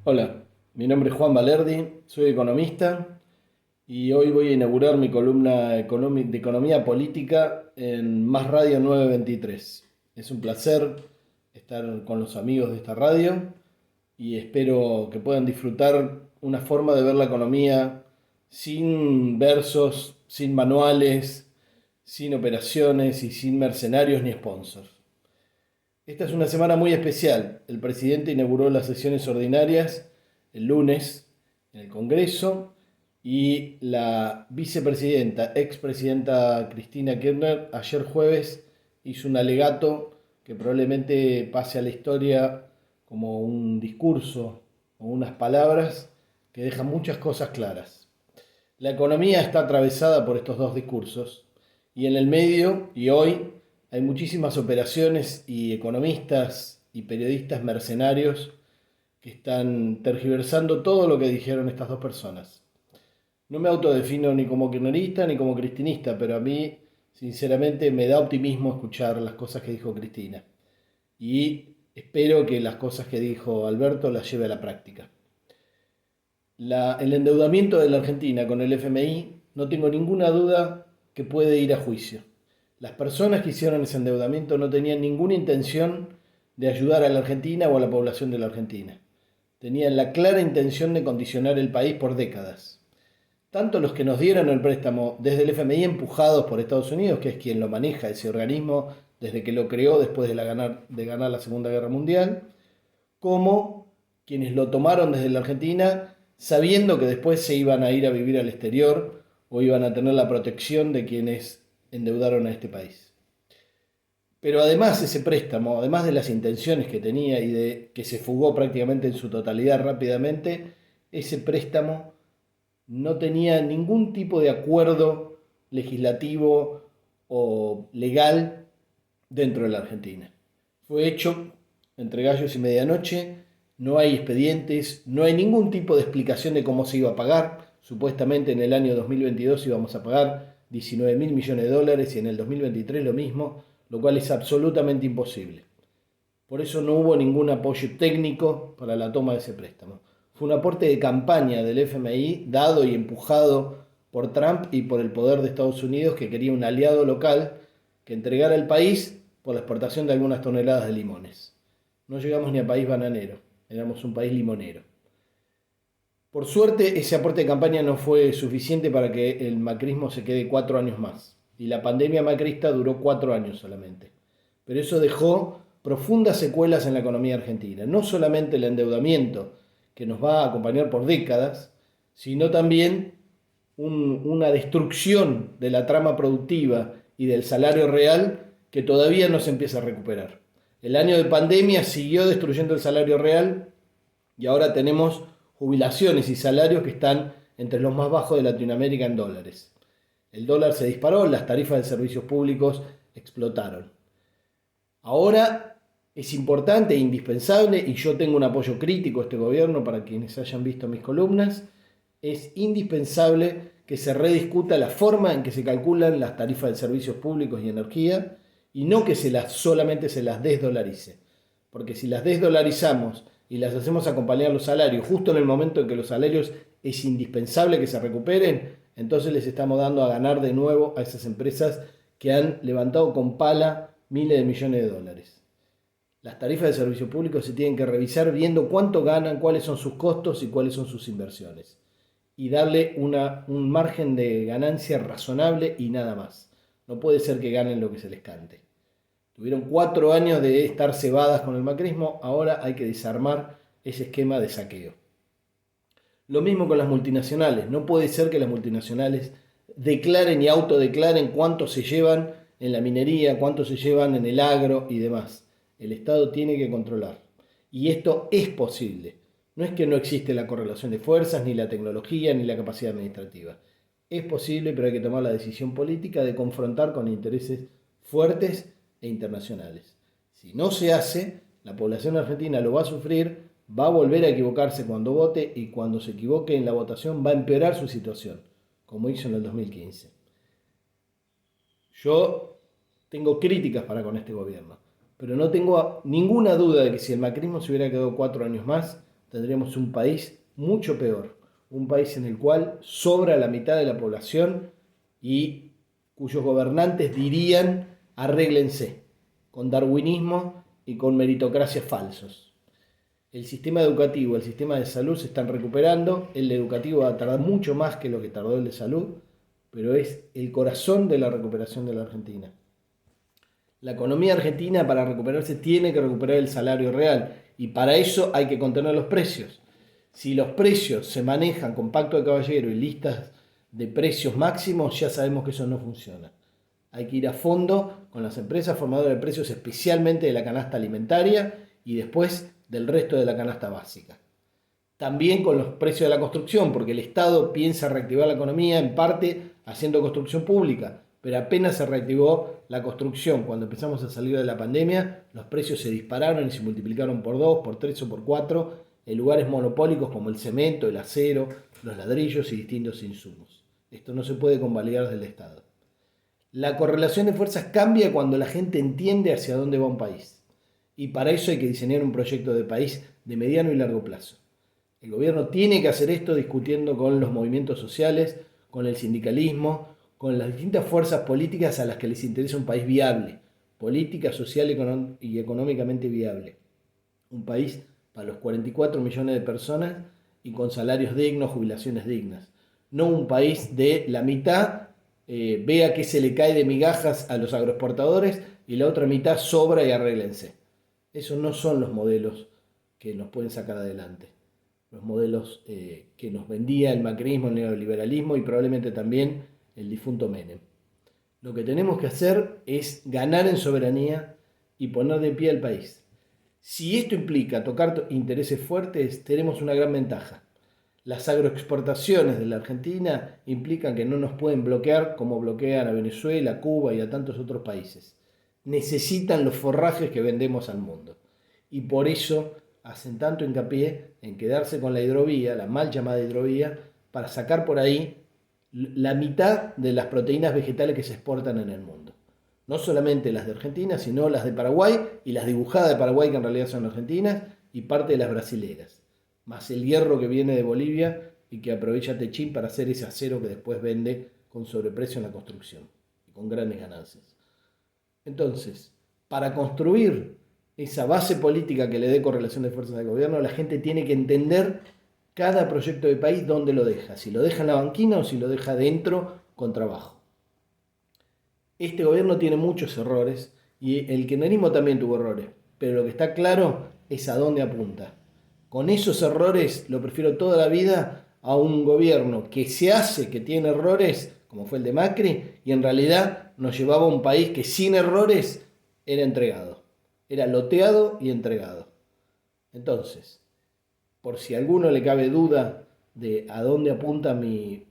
Hola, mi nombre es Juan Valerdi, soy economista y hoy voy a inaugurar mi columna de economía política en Más Radio 923. Es un placer estar con los amigos de esta radio y espero que puedan disfrutar una forma de ver la economía sin versos, sin manuales, sin operaciones y sin mercenarios ni sponsors. Esta es una semana muy especial. El presidente inauguró las sesiones ordinarias el lunes en el Congreso y la vicepresidenta, expresidenta Cristina Kirchner, ayer jueves hizo un alegato que probablemente pase a la historia como un discurso o unas palabras que dejan muchas cosas claras. La economía está atravesada por estos dos discursos y en el medio, y hoy, hay muchísimas operaciones y economistas y periodistas mercenarios que están tergiversando todo lo que dijeron estas dos personas. No me autodefino ni como kirchnerista ni como cristinista, pero a mí, sinceramente, me da optimismo escuchar las cosas que dijo Cristina. Y espero que las cosas que dijo Alberto las lleve a la práctica. El endeudamiento de la Argentina con el FMI, no tengo ninguna duda que puede ir a juicio. Las personas que hicieron ese endeudamiento no tenían ninguna intención de ayudar a la Argentina o a la población de la Argentina. Tenían la clara intención de condicionar el país por décadas. Tanto los que nos dieron el préstamo desde el FMI empujados por Estados Unidos, que es quien lo maneja, ese organismo, desde que lo creó después de ganar la Segunda Guerra Mundial, como quienes lo tomaron desde la Argentina sabiendo que después se iban a ir a vivir al exterior o iban a tener la protección de quienes endeudaron a este país. Pero además ese préstamo, además de las intenciones que tenía y de que se fugó prácticamente en su totalidad rápidamente, ese préstamo no tenía ningún tipo de acuerdo legislativo o legal dentro de la Argentina. Fue hecho entre gallos y medianoche, no hay expedientes, no hay ningún tipo de explicación de cómo se iba a pagar. Supuestamente en el año 2022 íbamos a pagar 19 mil millones de dólares y en el 2023 lo mismo, lo cual es absolutamente imposible. Por eso no hubo ningún apoyo técnico para la toma de ese préstamo. Fue un aporte de campaña del FMI dado y empujado por Trump y por el poder de Estados Unidos, que quería un aliado local que entregara el país por la exportación de algunas toneladas de limones. No llegamos ni a país bananero, éramos un país limonero. Por suerte, ese aporte de campaña no fue suficiente para que el macrismo se quede 4 años más. Y la pandemia macrista duró 4 años solamente. Pero eso dejó profundas secuelas en la economía argentina. No solamente el endeudamiento, que nos va a acompañar por décadas, sino también una destrucción de la trama productiva y del salario real que todavía no se empieza a recuperar. El año de pandemia siguió destruyendo el salario real y ahora tenemos jubilaciones y salarios que están entre los más bajos de Latinoamérica en dólares. El dólar se disparó, las tarifas de servicios públicos explotaron. Ahora es importante e indispensable, y yo tengo un apoyo crítico a este gobierno para quienes hayan visto mis columnas, es indispensable que se rediscuta la forma en que se calculan las tarifas de servicios públicos y energía y no que solamente se las desdolarice. Porque si las desdolarizamos y las hacemos acompañar los salarios justo en el momento en que los salarios es indispensable que se recuperen, entonces les estamos dando a ganar de nuevo a esas empresas que han levantado con pala miles de millones de dólares. Las tarifas de servicio público se tienen que revisar viendo cuánto ganan, cuáles son sus costos y cuáles son sus inversiones. Y darle un margen de ganancia razonable y nada más. No puede ser que ganen lo que se les cante. Tuvieron 4 años de estar cebadas con el macrismo, ahora hay que desarmar ese esquema de saqueo. Lo mismo con las multinacionales. No puede ser que las multinacionales declaren y autodeclaren cuánto se llevan en la minería, cuánto se llevan en el agro y demás. El Estado tiene que controlar. Y esto es posible. No es que no existe la correlación de fuerzas, ni la tecnología, ni la capacidad administrativa. Es posible, pero hay que tomar la decisión política de confrontar con intereses fuertes e internacionales. Si no se hace, la población argentina lo va a sufrir, va a volver a equivocarse cuando vote y cuando se equivoque en la votación va a empeorar su situación, como hizo en el 2015. Yo tengo críticas para con este gobierno, pero no tengo ninguna duda de que si el macrismo se hubiera quedado 4 años más, tendríamos un país mucho peor, un país en el cual sobra la mitad de la población y cuyos gobernantes dirían arréglense, con darwinismo y con meritocracias falsos. El sistema educativo, el sistema de salud se están recuperando, el educativo va a tardar mucho más que lo que tardó el de salud, pero es el corazón de la recuperación de la Argentina. La economía argentina para recuperarse tiene que recuperar el salario real y para eso hay que contener los precios. Si los precios se manejan con pacto de caballero y listas de precios máximos, ya sabemos que eso no funciona. Hay que ir a fondo con las empresas formadoras de precios, especialmente de la canasta alimentaria y después del resto de la canasta básica. También con los precios de la construcción, porque el Estado piensa reactivar la economía en parte haciendo construcción pública, pero apenas se reactivó la construcción cuando empezamos a salir de la pandemia, los precios se dispararon y se multiplicaron por 2, por 3 o por 4 en lugares monopólicos como el cemento, el acero, los ladrillos y distintos insumos. Esto no se puede convalidar del Estado. La correlación de fuerzas cambia cuando la gente entiende hacia dónde va un país. Y para eso hay que diseñar un proyecto de país de mediano y largo plazo. El gobierno tiene que hacer esto discutiendo con los movimientos sociales, con el sindicalismo, con las distintas fuerzas políticas a las que les interesa un país viable, política, social y económicamente viable. Un país para los 44 millones de personas y con salarios dignos, jubilaciones dignas. No un país de la mitad vea que se le cae de migajas a los agroexportadores y la otra mitad sobra y arréglense. Esos no son los modelos que nos pueden sacar adelante. Los modelos que nos vendía el macrismo, el neoliberalismo y probablemente también el difunto Menem. Lo que tenemos que hacer es ganar en soberanía y poner de pie al país. Si esto implica tocar intereses fuertes, tenemos una gran ventaja. Las agroexportaciones de la Argentina implican que no nos pueden bloquear como bloquean a Venezuela, Cuba y a tantos otros países. Necesitan los forrajes que vendemos al mundo. Y por eso hacen tanto hincapié en quedarse con la hidrovía, la mal llamada hidrovía, para sacar por ahí la mitad de las proteínas vegetales que se exportan en el mundo. No solamente las de Argentina, sino las de Paraguay y las dibujadas de Paraguay, que en realidad son argentinas, y parte de las brasileras. Más el hierro que viene de Bolivia y que aprovecha Techín para hacer ese acero que después vende con sobreprecio en la construcción y con grandes ganancias. Entonces, para construir esa base política que le dé correlación de fuerzas al gobierno, la gente tiene que entender cada proyecto de país dónde lo deja, si lo deja en la banquina o si lo deja dentro con trabajo. Este gobierno tiene muchos errores y el kirchnerismo también tuvo errores, pero lo que está claro es a dónde apunta. Con esos errores lo prefiero toda la vida a un gobierno que se hace que tiene errores, como fue el de Macri, y en realidad nos llevaba a un país que sin errores era entregado. Era loteado y entregado. Entonces, por si a alguno le cabe duda de a dónde apunta mi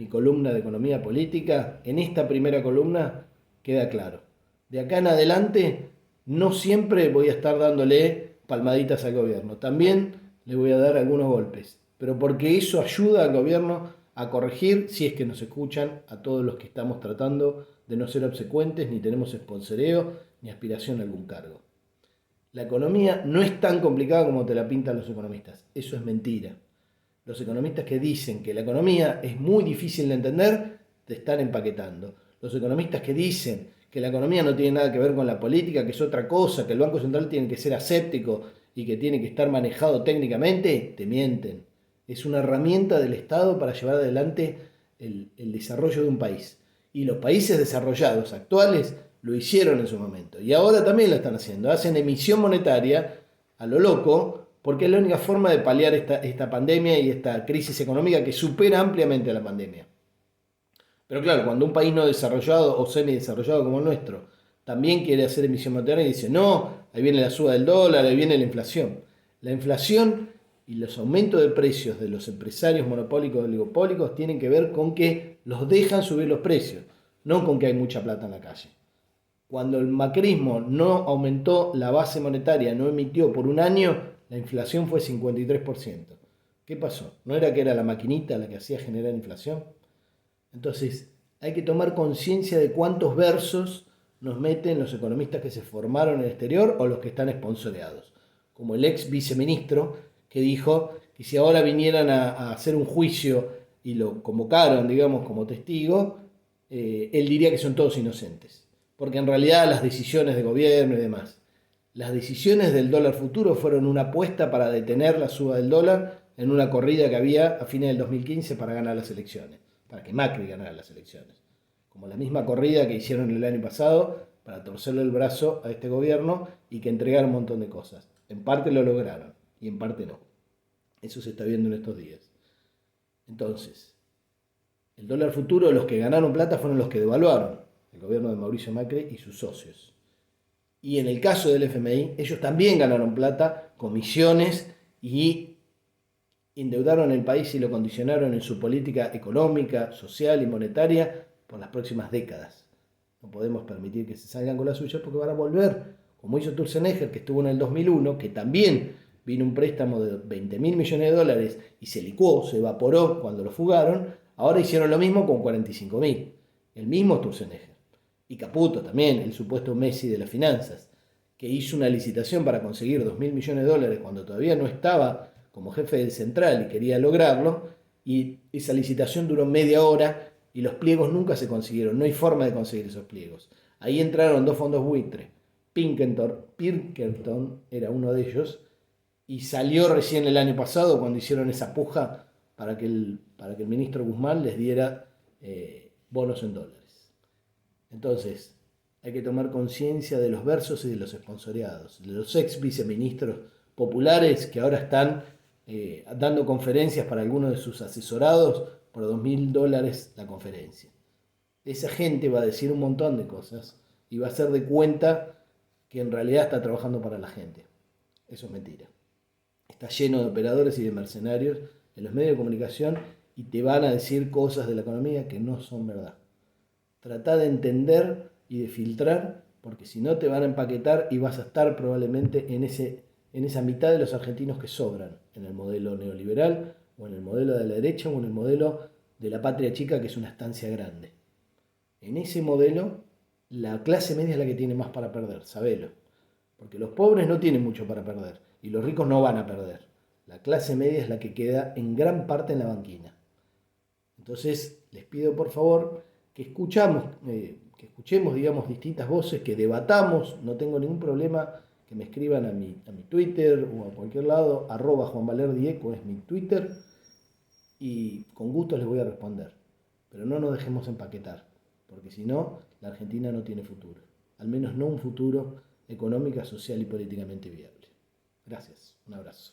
columna de economía política, en esta primera columna queda claro. De acá en adelante, no siempre voy a estar dándole palmaditas al gobierno. También le voy a dar algunos golpes, pero porque eso ayuda al gobierno a corregir, si es que nos escuchan, a todos los que estamos tratando de no ser obsecuentes, ni tenemos sponsoreo, ni aspiración a algún cargo. La economía no es tan complicada como te la pintan los economistas. Eso es mentira. Los economistas que dicen que la economía es muy difícil de entender, te están empaquetando. Los economistas que dicen que la economía no tiene nada que ver con la política, que es otra cosa, que el Banco Central tiene que ser aséptico y que tiene que estar manejado técnicamente, te mienten. Es una herramienta del Estado para llevar adelante el desarrollo de un país. Y los países desarrollados actuales lo hicieron en su momento. Y ahora también lo están haciendo. Hacen emisión monetaria a lo loco, porque es la única forma de paliar esta pandemia y esta crisis económica que supera ampliamente a la pandemia. Pero claro, cuando un país no desarrollado o semidesarrollado como el nuestro también quiere hacer emisión monetaria y dice, no, ahí viene la suba del dólar, ahí viene la inflación. La inflación y los aumentos de precios de los empresarios monopólicos y oligopólicos tienen que ver con que los dejan subir los precios, no con que hay mucha plata en la calle. Cuando el macrismo no aumentó la base monetaria, no emitió por un año, la inflación fue 53%. ¿Qué pasó? ¿No era que era la maquinita la que hacía generar inflación? Entonces, hay que tomar conciencia de cuántos versos nos meten los economistas que se formaron en el exterior o los que están sponsoreados. Como el ex viceministro que dijo que si ahora vinieran a hacer un juicio y lo convocaron, digamos, como testigo, él diría que son todos inocentes. Porque en realidad las decisiones de gobierno y demás, las decisiones del dólar futuro fueron una apuesta para detener la suba del dólar en una corrida que había a fines del 2015 para ganar las elecciones, para que Macri ganara las elecciones. Como la misma corrida que hicieron el año pasado para torcerle el brazo a este gobierno y que entregara un montón de cosas. En parte lo lograron y en parte no. Eso se está viendo en estos días. Entonces, el dólar futuro, los que ganaron plata fueron los que devaluaron, el gobierno de Mauricio Macri y sus socios. Y en el caso del FMI, ellos también ganaron plata, comisiones y endeudaron el país y lo condicionaron en su política económica, social y monetaria por las próximas décadas. No podemos permitir que se salgan con las suyas porque van a volver, como hizo Sturzenegger, que estuvo en el 2001, que también vino un préstamo de 20 mil millones de dólares y se licuó, se evaporó cuando lo fugaron. Ahora hicieron lo mismo con 45 mil. El mismo Sturzenegger. Y Caputo también, el supuesto Messi de las finanzas, que hizo una licitación para conseguir 2 mil millones de dólares cuando todavía no estaba como jefe del central y quería lograrlo, y esa licitación duró media hora y los pliegos nunca se consiguieron, no hay forma de conseguir esos pliegos. Ahí entraron dos fondos buitre, Pinkerton era uno de ellos, y salió recién el año pasado cuando hicieron esa puja para que el ministro Guzmán les diera bonos en dólares. Entonces, hay que tomar conciencia de los versos y de los esponsoreados, de los ex viceministros populares que ahora están dando conferencias para algunos de sus asesorados por $2.000 la conferencia. Esa gente va a decir un montón de cosas y va a hacer de cuenta que en realidad está trabajando para la gente. Eso es mentira. Está lleno de operadores y de mercenarios en los medios de comunicación y te van a decir cosas de la economía que no son verdad. Trata de entender y de filtrar, porque si no te van a empaquetar y vas a estar probablemente en esa mitad de los argentinos que sobran, en el modelo neoliberal, o en el modelo de la derecha, o en el modelo de la patria chica, que es una estancia grande. En ese modelo, la clase media es la que tiene más para perder, sabelo. Porque los pobres no tienen mucho para perder, y los ricos no van a perder. La clase media es la que queda en gran parte en la banquina. Entonces, les pido por favor que escuchemos, digamos, distintas voces, que debatamos. No tengo ningún problema que me escriban a mi Twitter o a cualquier lado, @JuanValerdieco es mi Twitter, y con gusto les voy a responder. Pero no nos dejemos empaquetar, porque si no, la Argentina no tiene futuro. Al menos no un futuro económica, social y políticamente viable. Gracias, un abrazo.